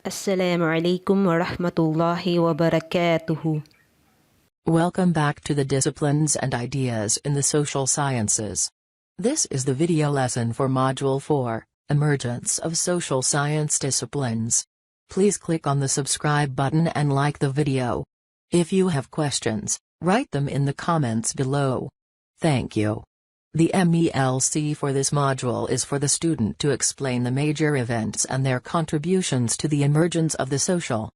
Assalamu alaikum wa rahmatullahi wa barakatuhu. Welcome back to the Disciplines and Ideas in the Social Sciences. This is the video lesson for Module 4, Emergence of Social Science Disciplines. Please click on the subscribe button and like the video. If you have questions, write them in the comments below. Thank you. The MELC for this module is for the student to explain the major events and their contributions to the emergence of the social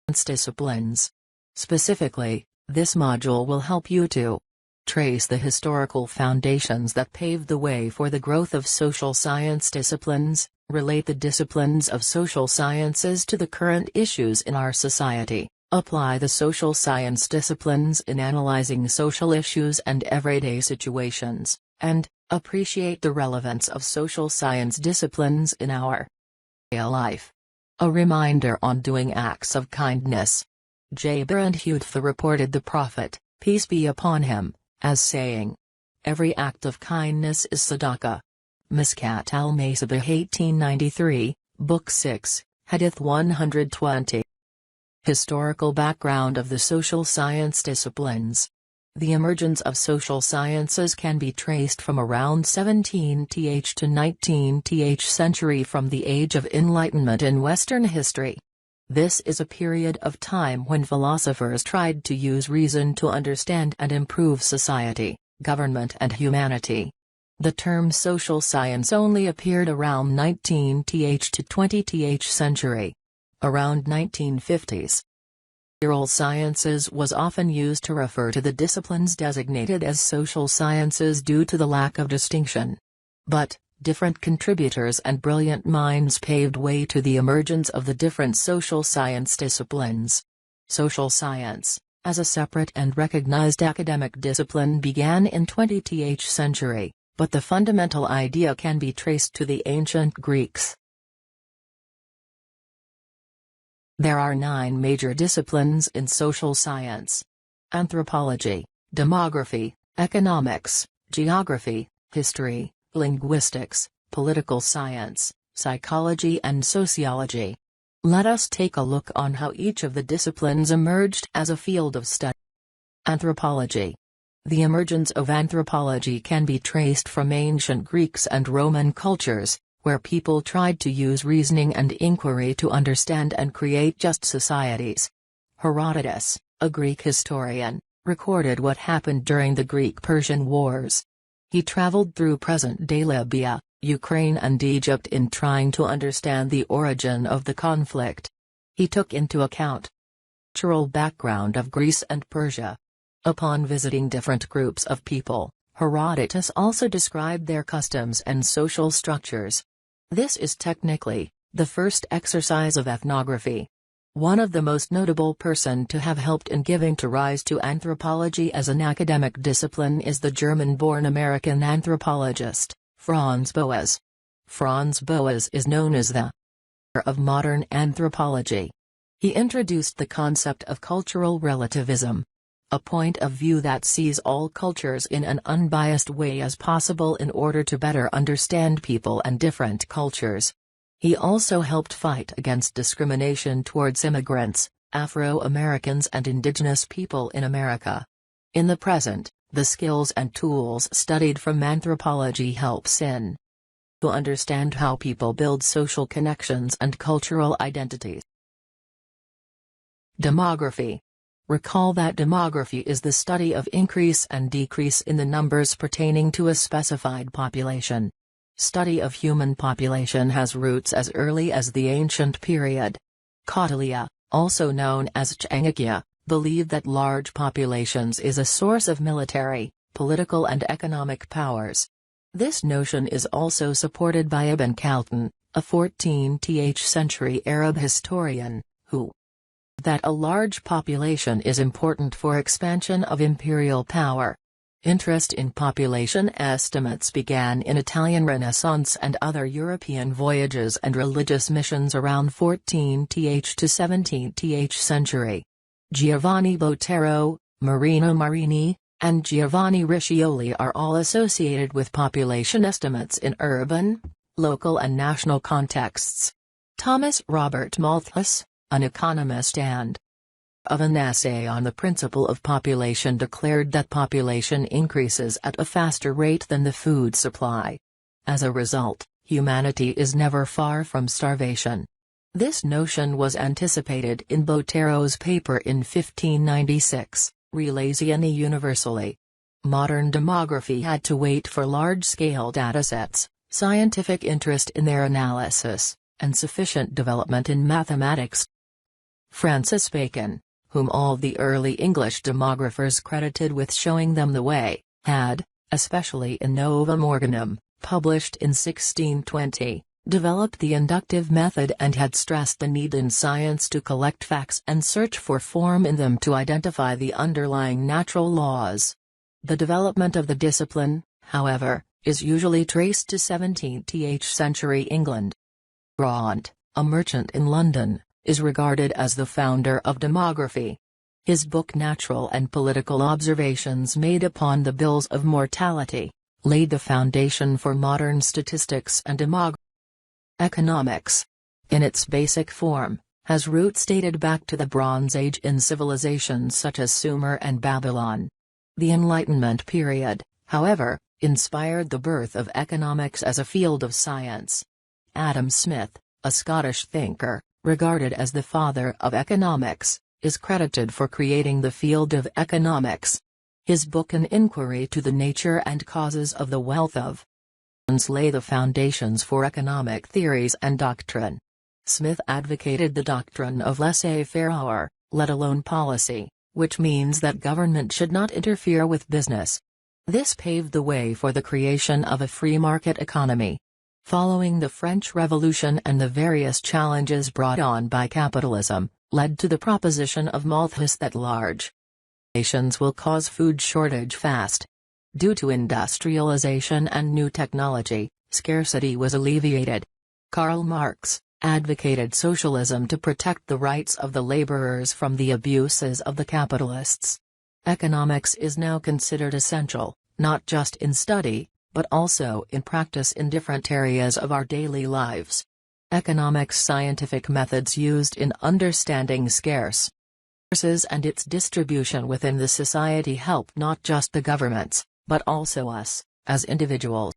science disciplines. Specifically, this module will help you to trace the historical foundations that paved the way for the growth of social science disciplines, relate the disciplines of social sciences to the current issues in our society, apply the social science disciplines in analyzing social issues and everyday situations, and appreciate the relevance of social science disciplines in our real life. A reminder on doing acts of kindness. Jabir and Hudhaifa reported the Prophet, peace be upon him, as saying, "Every act of kindness is sadaqah." Miskat al-Masabih 1893, Book 6, Hadith 120. Historical background of the social science disciplines. The emergence of social sciences can be traced from around 17th to 19th century from the Age of Enlightenment in Western history. This is a period of time when philosophers tried to use reason to understand and improve society, government and humanity. The term social science only appeared around 19th to 20th century. Around 1950s. Natural sciences was often used to refer to the disciplines designated as social sciences due to the lack of distinction. But, different contributors and brilliant minds paved way to the emergence of the different social science disciplines. Social science, as a separate and recognized academic discipline, began in 20th century, but the fundamental idea can be traced to the ancient Greeks. There are 9 major disciplines in social science: anthropology, demography, economics, geography, history, linguistics, political science, psychology and sociology. Let us take a look on how each of the disciplines emerged as a field of study. Anthropology. The emergence of anthropology can be traced from ancient Greeks and Roman cultures, where people tried to use reasoning and inquiry to understand and create just societies. Herodotus, a Greek historian, recorded what happened during the Greek-Persian Wars. He traveled through present-day Libya, Ukraine and Egypt in trying to understand the origin of the conflict. He took into account the cultural background of Greece and Persia. Upon visiting different groups of people, Herodotus also described their customs and social structures. This is technically the first exercise of ethnography. One of the most notable person to have helped in giving rise to anthropology as an academic discipline is the German-born American anthropologist, Franz Boas. Franz Boas is known as the father of modern anthropology. He introduced the concept of cultural relativism, a point of view that sees all cultures in an unbiased way as possible in order to better understand people and different cultures. He also helped fight against discrimination towards immigrants, Afro-Americans and indigenous people in America. In the present, the skills and tools studied from anthropology helps in to understand how people build social connections and cultural identities. Demography. Recall that demography is the study of increase and decrease in the numbers pertaining to a specified population. Study of human population has roots as early as the ancient period. Kautilya, also known as Chanakya, believed that large populations is a source of military, political and economic powers. This notion is also supported by Ibn Khaldun, a 14th century Arab historian, who that a large population is important for expansion of imperial power. Interest in population estimates began in Italian Renaissance and other European voyages and religious missions around 14th to 17th century. Giovanni Botero, Marino Marini, and Giovanni Riccioli are all associated with population estimates in urban, local and national contexts. Thomas Robert Malthus, an economist and of an essay on the principle of population declared that population increases at a faster rate than the food supply. As a result, humanity is never far from starvation. This notion was anticipated in Botero's paper in 1596, Relazioni Universali. Modern demography had to wait for large-scale datasets, scientific interest in their analysis, and sufficient development in mathematics. Francis Bacon, whom all the early English demographers credited with showing them the way, had, especially in Novum Organum, published in 1620, developed the inductive method and had stressed the need in science to collect facts and search for form in them to identify the underlying natural laws. The development of the discipline, however, is usually traced to 17th century England. Grant, a merchant in London, is regarded as the founder of demography. His book Natural and Political Observations Made Upon the Bills of Mortality laid the foundation for modern statistics and demography. Economics, in its basic form, has roots dated back to the Bronze Age in civilizations such as Sumer and Babylon. The Enlightenment period, however, inspired the birth of economics as a field of science. Adam Smith, a Scottish thinker, regarded as the father of economics, is credited for creating the field of economics. His book An Inquiry to the Nature and Causes of the Wealth of Nations lay the foundations for economic theories and doctrine. Smith advocated the doctrine of laissez-faire, let alone policy, which means that government should not interfere with business. This paved the way for the creation of a free market economy. Following the French Revolution and the various challenges brought on by capitalism, led to the proposition of Malthus that large nations will cause food shortage fast. Due to industrialization and new technology, scarcity was alleviated. Karl Marx advocated socialism to protect the rights of the laborers from the abuses of the capitalists. Economics is now considered essential, not just in study, but also in practice in different areas of our daily lives. Economics scientific methods used in understanding scarce resources and its distribution within the society help not just the governments, but also us, as individuals.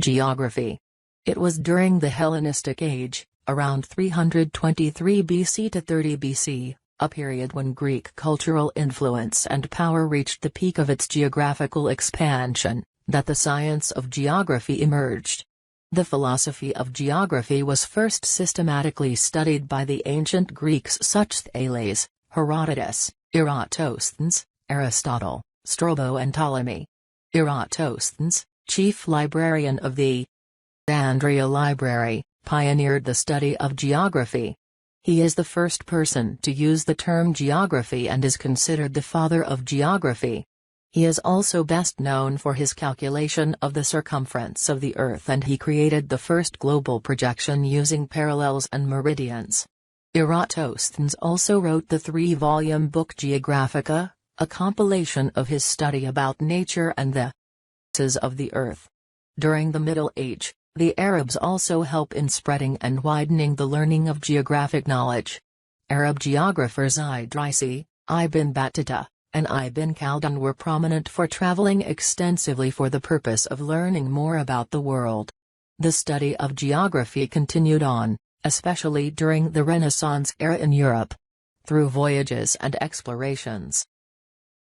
Geography. It was during the Hellenistic Age, around 323 BC to 30 BC, a period when Greek cultural influence and power reached the peak of its geographical expansion, that the science of geography emerged. The philosophy of geography was first systematically studied by the ancient Greeks such as Thales, Herodotus, Eratosthenes, Aristotle, Strabo and Ptolemy. Eratosthenes, chief librarian of the Alexandria Library, pioneered the study of geography. He is the first person to use the term geography and is considered the father of geography. He is also best known for his calculation of the circumference of the Earth, and he created the first global projection using parallels and meridians. Eratosthenes also wrote the 3-volume book Geographica, a compilation of his study about nature and the sciences of the Earth. During the Middle Age, the Arabs also helped in spreading and widening the learning of geographic knowledge. Arab geographers Idrisi, Ibn Battuta, and Ibn Khaldun were prominent for traveling extensively for the purpose of learning more about the world. The study of geography continued on, especially during the Renaissance era in Europe. Through voyages and explorations,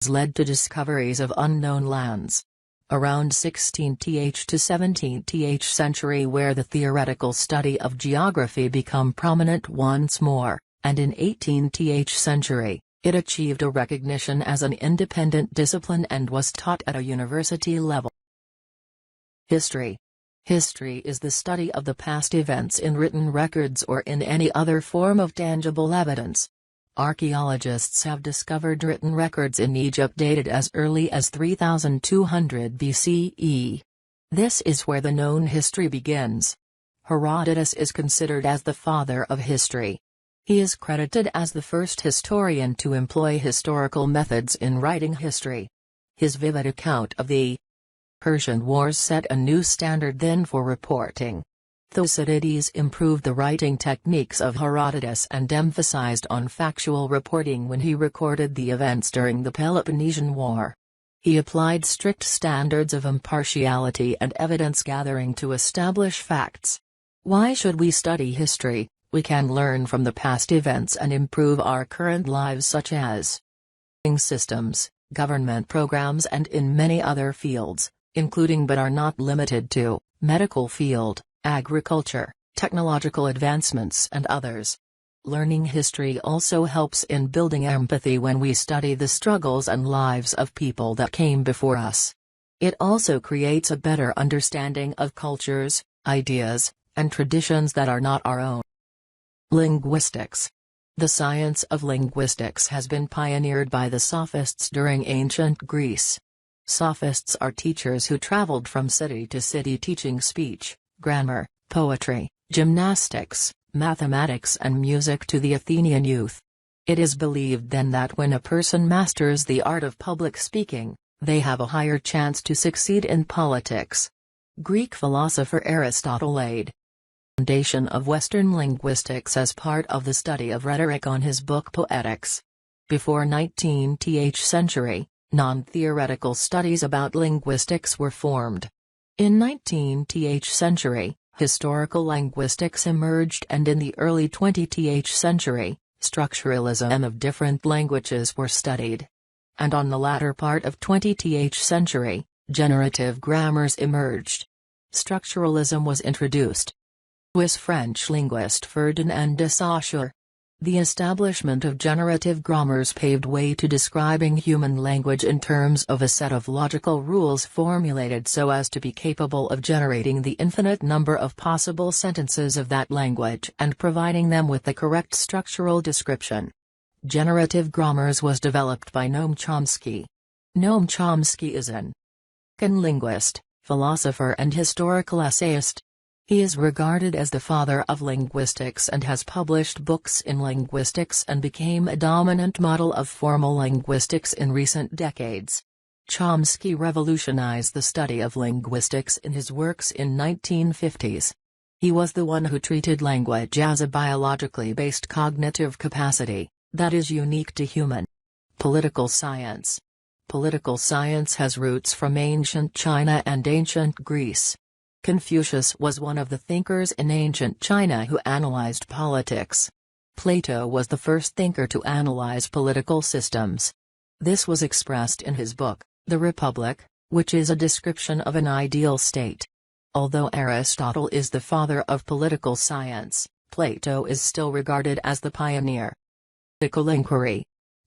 led to discoveries of unknown lands. Around 16th to 17th century where the theoretical study of geography became prominent once more, and in 18th century, it achieved a recognition as an independent discipline and was taught at a university level. History. History is the study of the past events in written records or in any other form of tangible evidence. Archaeologists have discovered written records in Egypt dated as early as 3200 BCE. This is where the known history begins. Herodotus is considered as the father of history. He is credited as the first historian to employ historical methods in writing history. His vivid account of the Persian Wars set a new standard then for reporting. Thucydides improved the writing techniques of Herodotus and emphasized on factual reporting when he recorded the events during the Peloponnesian War. He applied strict standards of impartiality and evidence gathering to establish facts. Why should we study history? We can learn from the past events and improve our current lives, such as systems, government programs, and in many other fields, including but are not limited to medical field, agriculture, technological advancements, and others. Learning history also helps in building empathy when we study the struggles and lives of people that came before us. It also creates a better understanding of cultures, ideas, and traditions that are not our own. Linguistics. The science of linguistics has been pioneered by the Sophists during ancient Greece. Sophists are teachers who traveled from city to city teaching speech, grammar, poetry, gymnastics, mathematics, and music to the Athenian youth. It is believed then that when a person masters the art of public speaking, they have a higher chance to succeed in politics. Greek philosopher Aristotle laid the foundation of Western linguistics as part of the study of rhetoric on his book Poetics. Before 19th century, non-theoretical studies about linguistics were formed. In 19th century, historical linguistics emerged, and in the early 20th century, structuralism of different languages were studied. And on the latter part of 20th century, generative grammars emerged. Structuralism was introduced. Swiss-French linguist Ferdinand de Saussure. The establishment of generative grammars paved way to describing human language in terms of a set of logical rules formulated so as to be capable of generating the infinite number of possible sentences of that language and providing them with the correct structural description. Generative grammars was developed by Noam Chomsky. Noam Chomsky is an American linguist, philosopher, and historical essayist. He is regarded as the father of linguistics and has published books in linguistics and became a dominant model of formal linguistics in recent decades. Chomsky revolutionized the study of linguistics in his works in 1950s. He was the one who treated language as a biologically based cognitive capacity that is unique to human. Political science. Political science has roots from ancient China and ancient Greece. Confucius was one of the thinkers in ancient China who analyzed politics. Plato was the first thinker to analyze political systems. This was expressed in his book, The Republic, which is a description of an ideal state. Although Aristotle is the father of political science, Plato is still regarded as the pioneer. Political inquiry.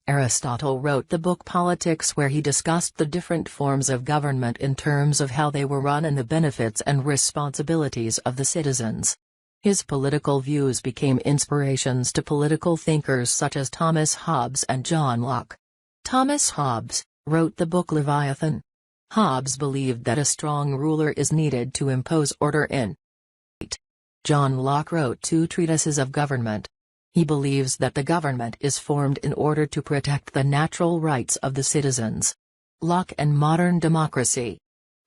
Aristotle wrote the book Politics, where he discussed the different forms of government in terms of how they were run and the benefits and responsibilities of the citizens. His political views became inspirations to political thinkers such as Thomas Hobbes and John Locke. Thomas Hobbes wrote the book Leviathan. Hobbes believed that a strong ruler is needed to impose order in state. John Locke wrote 2 treatises of government. He believes that the government is formed in order to protect the natural rights of the citizens. Locke and modern democracy.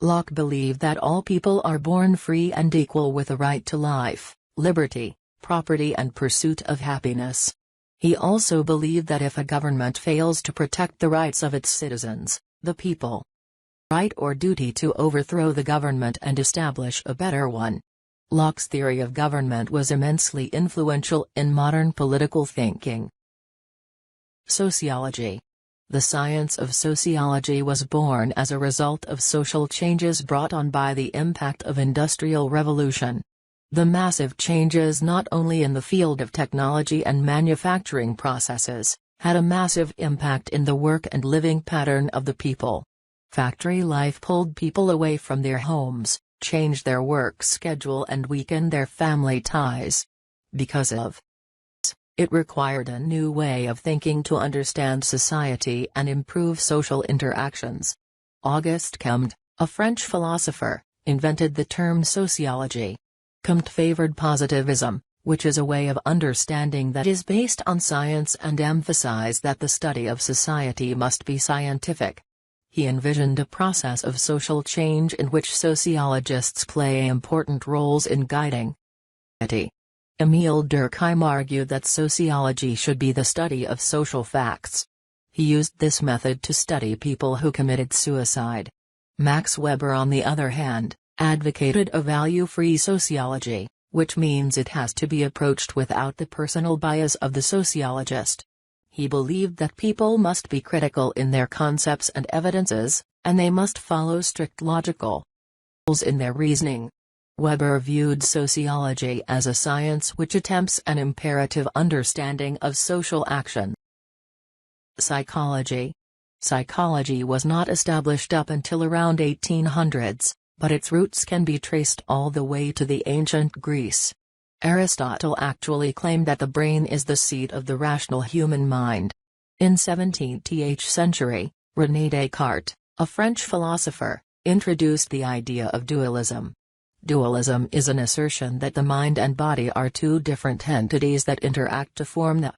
Locke believed that all people are born free and equal with a right to life, liberty, property, and pursuit of happiness. He also believed that if a government fails to protect the rights of its citizens, the people right or duty to overthrow the government and establish a better one. Locke's theory of government was immensely influential in modern political thinking. Sociology. The science of sociology was born as a result of social changes brought on by the impact of Industrial Revolution. The massive changes not only in the field of technology and manufacturing processes, had a massive impact in the work and living pattern of the people. Factory life pulled people away from their homes, changed their work schedule, and weakened their family ties. Because of it required a new way of thinking to understand society and improve social interactions. Auguste Comte, a French philosopher, invented the term sociology. Comte favored positivism, which is a way of understanding that is based on science, and emphasized that the study of society must be scientific. He envisioned a process of social change in which sociologists play important roles in guiding, Emile Durkheim argued that sociology should be the study of social facts. He used this method to study people who committed suicide. Max Weber, on the other hand, advocated a value-free sociology, which means it has to be approached without the personal bias of the sociologist. He believed that people must be critical in their concepts and evidences, and they must follow strict logical rules in their reasoning. Weber viewed sociology as a science which attempts an imperative understanding of social action. Psychology. Psychology was not established up until around 1800s, but its roots can be traced all the way to the ancient Greece. Aristotle actually claimed that the brain is the seat of the rational human mind. In 17th century, René Descartes, a French philosopher, introduced the idea of dualism. Dualism is an assertion that the mind and body are two different entities that interact to form the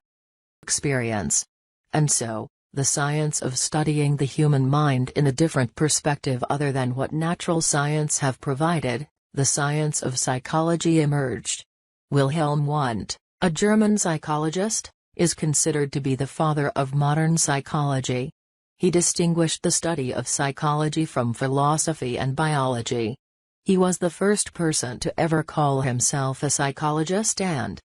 experience. And so, the science of studying the human mind in a different perspective other than what natural science have provided, the science of psychology emerged. Wilhelm Wundt, a German psychologist, is considered to be the father of modern psychology. He distinguished the study of psychology from philosophy and biology. He was the first person to ever call himself a psychologist and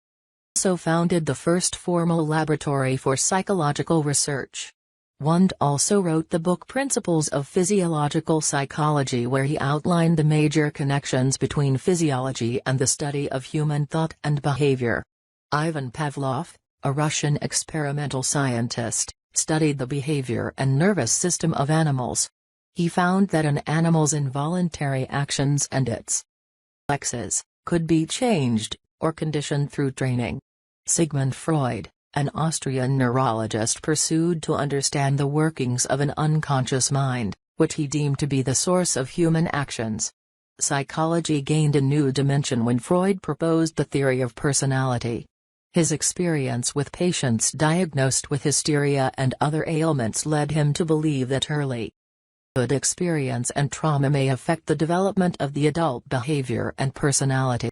also founded the first formal laboratory for psychological research. Wundt also wrote the book Principles of Physiological Psychology, where he outlined the major connections between physiology and the study of human thought and behavior. Ivan Pavlov, a Russian experimental scientist, studied the behavior and nervous system of animals. He found that an animal's involuntary actions and its reflexes could be changed or conditioned through training. Sigmund Freud, an Austrian neurologist, pursued to understand the workings of an unconscious mind, which he deemed to be the source of human actions. Psychology gained a new dimension when Freud proposed the theory of personality. His experience with patients diagnosed with hysteria and other ailments led him to believe that early childhood experience and trauma may affect the development of the adult behavior and personality.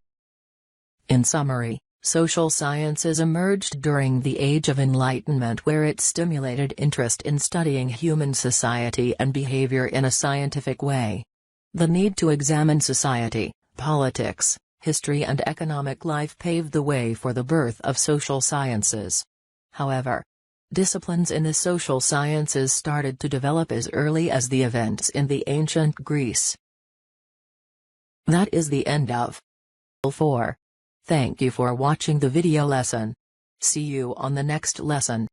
In summary, social sciences emerged during the Age of Enlightenment, where it stimulated interest in studying human society and behavior in a scientific way. The need to examine society, politics, history and economic life paved the way for the birth of social sciences. However, disciplines in the social sciences started to develop as early as the events in the ancient Greece. That is the end of 4. Thank you for watching the video lesson. See you on the next lesson.